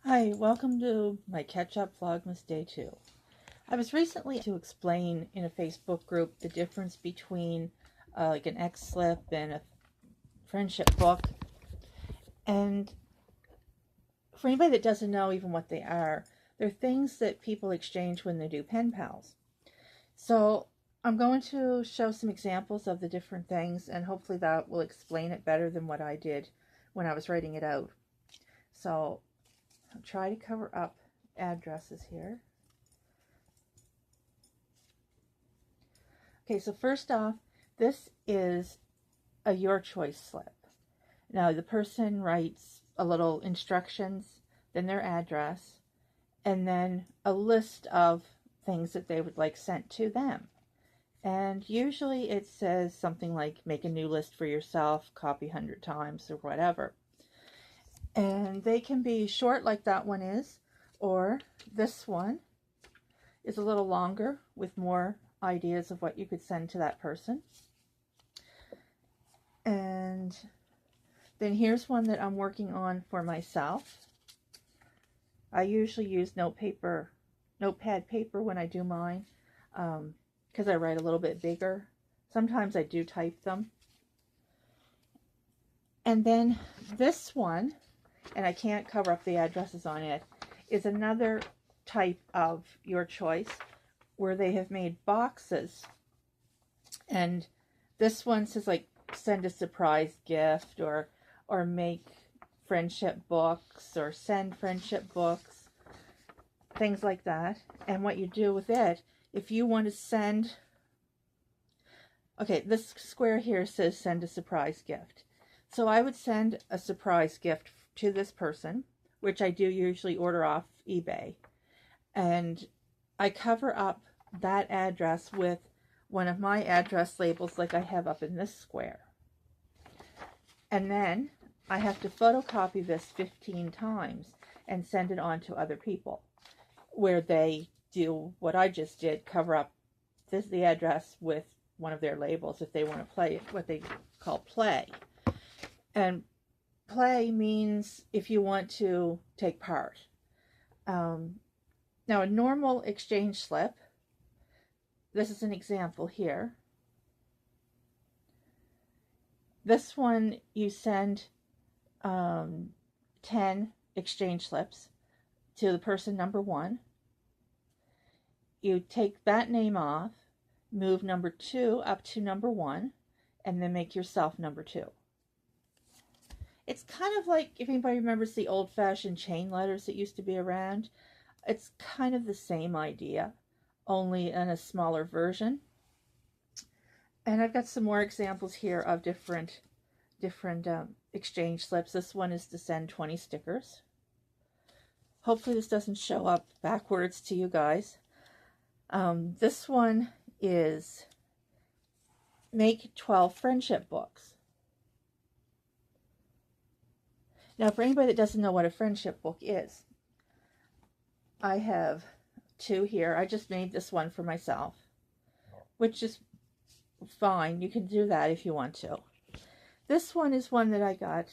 Hi, welcome to my catch-up Vlogmas Day 2. I was recently to explain in a Facebook group the difference between like an X-slip and a friendship book. And for anybody that doesn't know even what they are, they're things that people exchange when they do pen pals. So I'm going to show some examples of the different things, and hopefully that will explain it better than what I did when I was writing it out. So I'll try to cover up addresses here. Okay, so first off, this is a your choice slip. Now the person writes a little instructions, then their address, and then a list of things that they would like sent to them. And usually it says something like make a new list for yourself, copy 100 times or whatever. And they can be short like that one is, or this one is a little longer with more ideas of what you could send to that person. And then here's one that I'm working on for myself. I usually use notepad paper when I do mine, because I write a little bit bigger. Sometimes I do type them. And then this one, and I can't cover up the addresses on it, is another type of your choice where they have made boxes. And this one says like send a surprise gift, or make friendship books, or send friendship books, things like that. And what you do with it, if you want to send, okay, this square here says send a surprise gift. So I would send a surprise gift to this person, which I do usually order off eBay. And I cover up that address with one of my address labels like I have up in this square. And then I have to photocopy this 15 times and send it on to other people, where they do what I just did, cover up the address with one of their labels if they want to play what they call play. And play means if you want to take part. Now a normal exchange slip, this is an example here. This one you send 10 exchange slips to the person number 1. You take that name off, move number 2 up to number 1, and then make yourself number 2. It's kind of like, if anybody remembers the old-fashioned chain letters that used to be around, it's kind of the same idea, only in a smaller version. And I've got some more examples here of different exchange slips. This one is to send 20 stickers. Hopefully this doesn't show up backwards to you guys. This one is make 12 friendship books. Now, for anybody that doesn't know what a friendship book is, I have 2 here. I just made this one for myself, which is fine. You can do that if you want to. This one is one that I got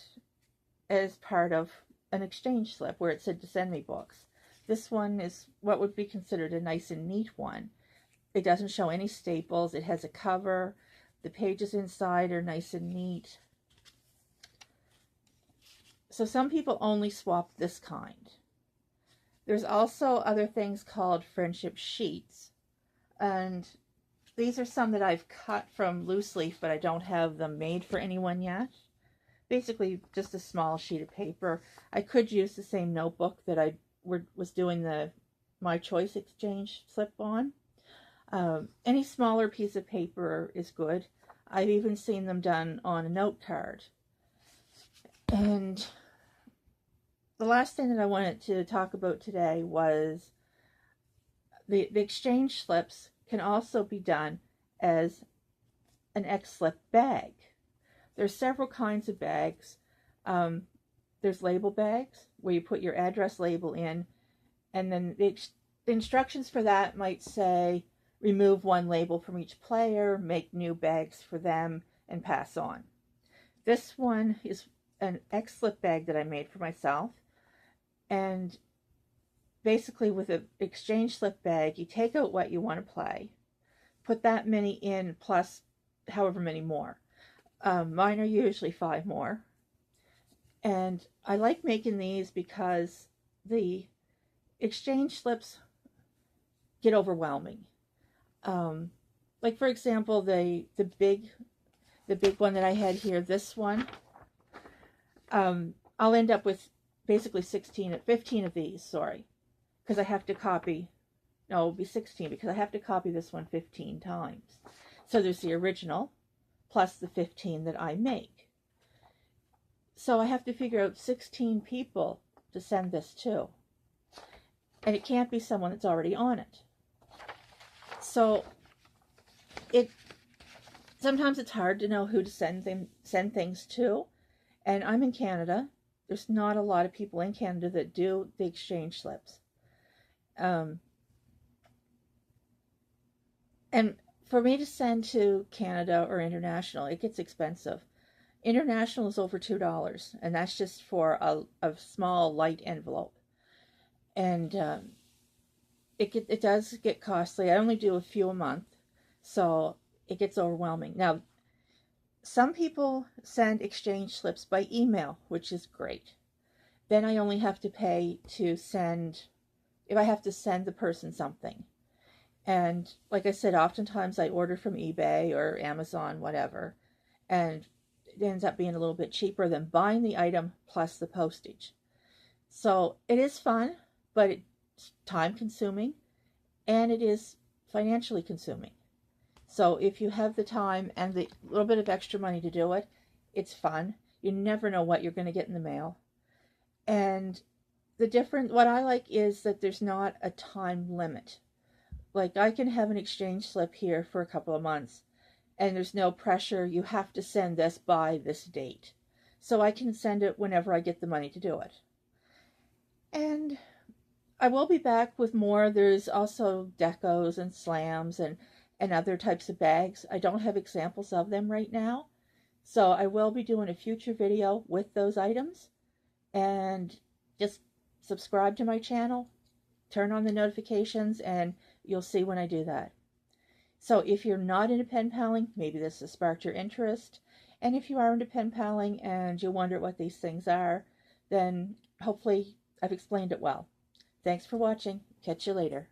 as part of an exchange slip where it said to send me books. This one is what would be considered a nice and neat one. It doesn't show any staples. It has a cover. The pages inside are nice and neat. So some people only swap this kind. There's also other things called friendship sheets. And these are some that I've cut from loose leaf, but I don't have them made for anyone yet. Basically, just a small sheet of paper. I could use the same notebook that I was doing the My Choice exchange slip on. Any smaller piece of paper is good. I've even seen them done on a note card. And the last thing that I wanted to talk about today was the exchange slips can also be done as an X-slip bag. There's several kinds of bags. There's label bags where you put your address label in, and then the instructions for that might say remove 1 label from each player, make new bags for them, and pass on. This one is an X-slip bag that I made for myself. And basically with an exchange slip bag, you take out what you want to play, put that many in plus however many more. Mine are usually 5 more. And I like making these because the exchange slips get overwhelming. Like for example, the big one that I had here, this one, I'll end up with basically 15 of these, sorry, because I have to copy, no, it'll be 16 because I have to copy this one 15 times. So there's the original plus the 15 that I make. So I have to figure out 16 people to send this to. And it can't be someone that's already on it. So sometimes it's hard to know who to send things to. And I'm in Canada. There's not a lot of people in Canada that do the exchange slips. And for me to send to Canada or international, it gets expensive. International is over $2, and that's just for a small, light envelope. And it does get costly. I only do a few a month, so it gets overwhelming. Now, some people send exchange slips by email, which is great. Then I only have to pay to send, if I have to send the person something. And like I said, oftentimes I order from eBay or Amazon, whatever, and it ends up being a little bit cheaper than buying the item plus the postage. So it is fun, but it's time consuming, and it is financially consuming. So if you have the time and the little bit of extra money to do it, it's fun. You never know what you're going to get in the mail. And what I like is that there's not a time limit. Like I can have an exchange slip here for a couple of months, and there's no pressure. You have to send this by this date. So I can send it whenever I get the money to do it. And I will be back with more. There's also decos and slams and other types of bags. I don't have examples of them right now. So I will be doing a future video with those items. And just subscribe to my channel, turn on the notifications, and you'll see when I do that. So if you're not into pen paling, maybe this has sparked your interest. And if you are into pen paling and you wonder what these things are, then hopefully I've explained it well. Thanks for watching. Catch you later.